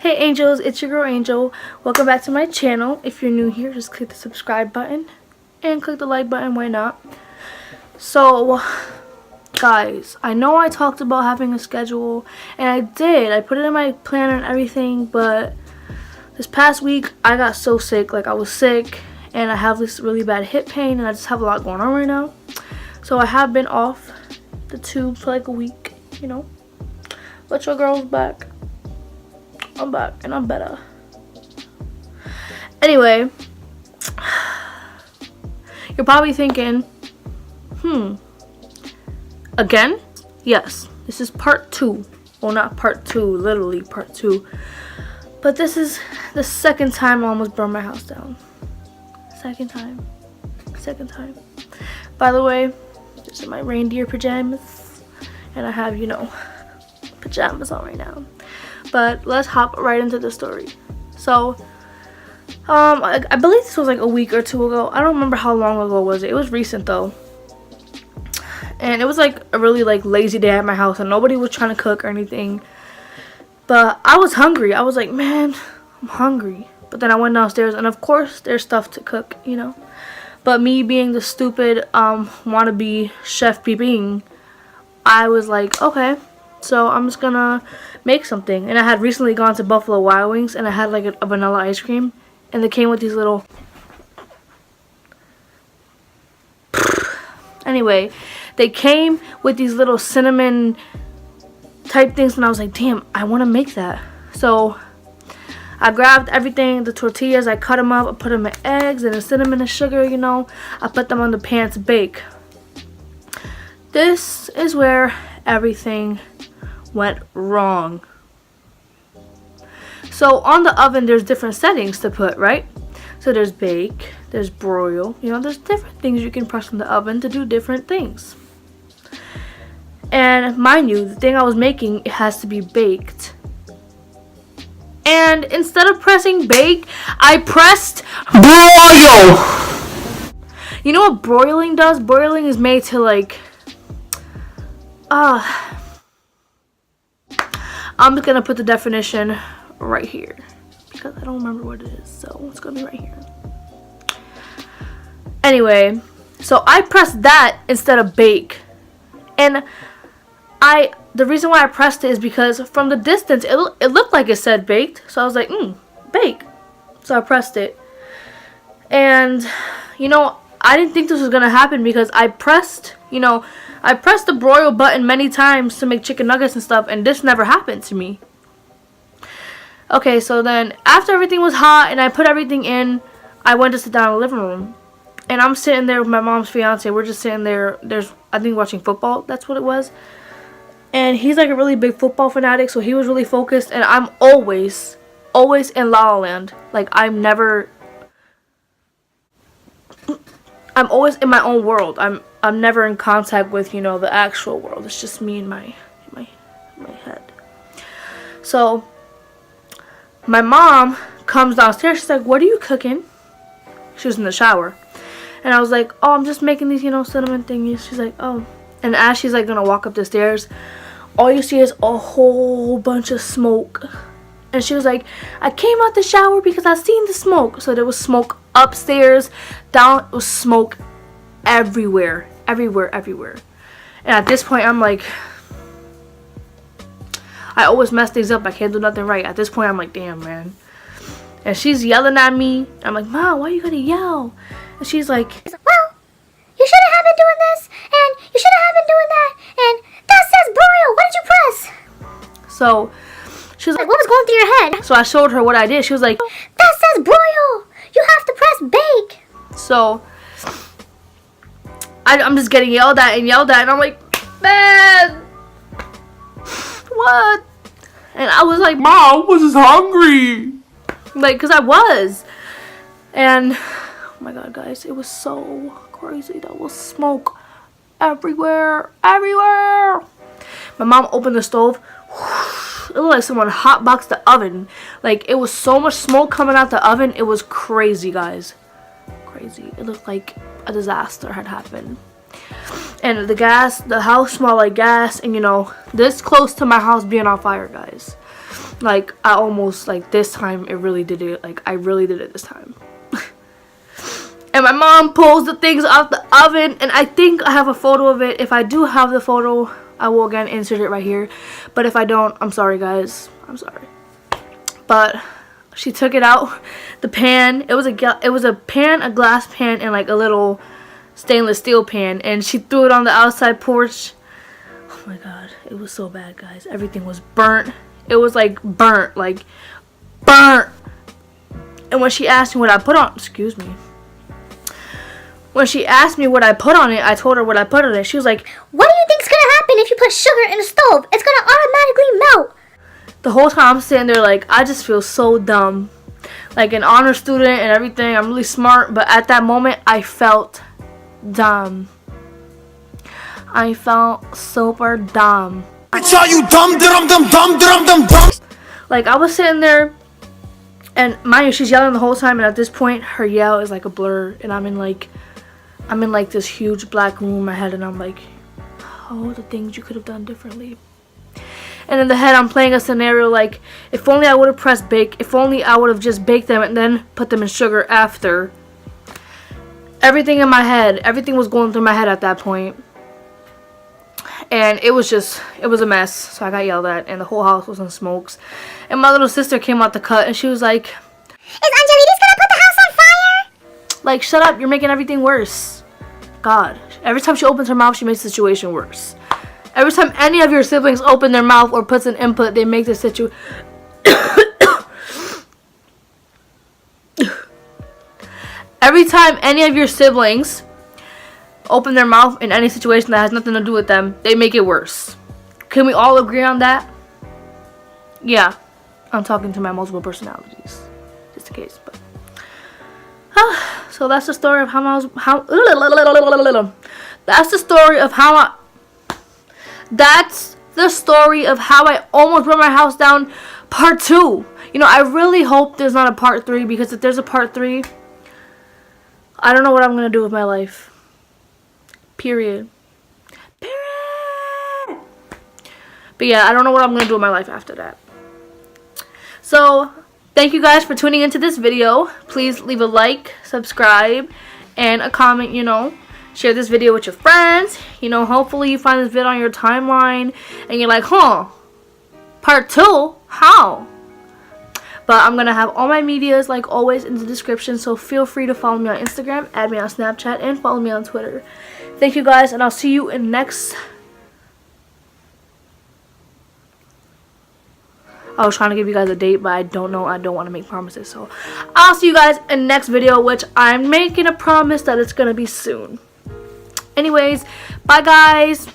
Hey angels, it's your girl Angel. Welcome back to my channel. If you're new here, just click the subscribe button and click the like button, why not? So guys, I know I talked about having a schedule, and I did. I put it in my planner and everything, but this past week I got so sick. Like, I was sick and I have this really bad hip pain and I just have a lot going on right now. So I have been off the tube for like a week, you know. But your girl's back. I'm back and I'm better. Anyway, you're probably thinking, again? Yes, this is part 2. Well, not part 2, literally part 2. But this is the second time I almost burned my house down. Second time. By the way, these are my reindeer pajamas. And I have, you know, pajamas on right now. But let's hop right into the story. So, I believe this was like a week or two ago. I don't remember how long ago was it. It was recent though. And it was like a really like lazy day at my house and nobody was trying to cook or anything. But I was hungry. I was like, man, I'm hungry. But then I went downstairs and of course there's stuff to cook, you know. But me being the stupid wannabe chef peeping, I was like, okay. So I'm just gonna make something. And I had recently gone to Buffalo Wild Wings and I had like a vanilla ice cream. And they came with these little... Anyway, they came with these little cinnamon type things. And I was like, damn, I want to make that. So I grabbed everything, the tortillas, I cut them up. I put them in eggs and the cinnamon and sugar, you know. I put them on the pan to bake. This is where everything went wrong. So on the oven there's different settings to put, right? So there's bake, there's broil, you know, there's different things you can press in the oven to do different things. And mind you, the thing I was making, it has to be baked. And instead of pressing bake, I pressed broil. You know what broiling does? Broiling is made to like I'm just gonna put the definition right here because I don't remember what it is, so it's gonna be right here. Anyway, so I pressed that instead of bake, and the reason why I pressed it is because from the distance it looked like it said baked, so I was like, bake. So I pressed it, and you know, I didn't think this was gonna happen because I pressed the broil button many times to make chicken nuggets and stuff, and this never happened to me. Okay, so then after everything was hot and I put everything in, I went to sit down in the living room. And I'm sitting there with my mom's fiance. We're just sitting there, I think watching football, that's what it was. And he's like a really big football fanatic, so he was really focused. And I'm always in La La Land. Like, I'm always in my own world. I'm never in contact with, you know, the actual world. It's just me in my head. So my mom comes downstairs. She's like, what are you cooking? She was in the shower. And I was like, oh, I'm just making these, you know, cinnamon thingies. She's like, oh. And as she's like gonna walk up the stairs, all you see is a whole bunch of smoke. And she was like, I came out the shower because I seen the smoke. So there was smoke upstairs, down, it was smoke everywhere. And at this point, I'm like, I always mess things up. I can't do nothing right. At this point, I'm like, damn, man. And she's yelling at me. I'm like, Mom, why are you gonna yell? And she's like, well, you shouldn't have been doing this, and you shouldn't have been doing that, and that says broil. What did you press? So she was like, what was going through your head? So I showed her what I did. She was like, that says broil. You have to press bake. So I'm just getting yelled at, and I'm like, man, what? And I was like, Mom, I was just hungry. Like, because I was. And, oh my God, guys, it was so crazy. There was smoke everywhere. My mom opened the stove. It looked like someone hotboxed the oven. Like, it was so much smoke coming out the oven. It was crazy, guys. Crazy. It looked like a disaster had happened. And the house smelled like gas. And, you know, this close to my house being on fire, guys. Like, I almost, like, this time it really did it. Like, I really did it this time. And my mom pulls the things out the oven, and I think I have a photo of it. If I do have the photo, I will again insert it right here. But if I don't, I'm sorry, guys. I'm sorry. But she took it out, the pan. It was a pan, a glass pan, and like a little stainless steel pan, and she threw it on the outside porch. Oh my god, it was so bad, guys. Everything was burnt. It was like burnt. And when she asked me what I put on, excuse me. When she asked me what I put on it, I told her what I put on it. She was like, what do you think's gonna happen if you put sugar in the stove? It's gonna automatically melt. the whole time I'm sitting there like, I just feel so dumb. Like an honor student and everything, I'm really smart, but at that moment I felt dumb. I felt super dumb. Bitch, are you dumb, dumb? Like, I was sitting there, and mind you, she's yelling the whole time, and at this point her yell is like a blur, and I'm in like this huge black room in my head, and I'm like, oh, the things you could have done differently. And in the head I'm playing a scenario like, if only I would have pressed bake, if only I would have just baked them and then put them in sugar after. Everything in my head, everything was going through my head at that point. And it was a mess. So I got yelled at, and the whole house was in smokes. And my little sister came out the cut, and she was like, Is Angelides gonna put the house on fire? like, shut up, you're making everything worse. God, every time she opens her mouth, she makes the situation worse. Every time any of your siblings open their mouth or puts an input, they make the situation. Every time any of your siblings open their mouth in any situation that has nothing to do with them, they make it worse. Can we all agree on that? Yeah, I'm talking to my multiple personalities, just in case. But so that's the story of That's the story of how I almost burned my house down. Part 2. You know, I really hope there's not a part 3, because if there's a part 3, I don't know what I'm gonna do with my life. Period. But yeah, I don't know what I'm gonna do with my life after that. So thank you guys for tuning into this video. Please leave a like, subscribe, and a comment. You know, share this video with your friends. You know, hopefully you find this video on your timeline and you're like, huh, part 2, how? But I'm gonna have all my medias, like always, in the description, so feel free to follow me on Instagram, add me on Snapchat, and follow me on Twitter. Thank you guys, and I'll see you in next. I was trying to give you guys a date, but I don't know. I don't want to make promises. So I'll see you guys in the next video, which I'm making a promise that it's going to be soon. Anyways, bye guys.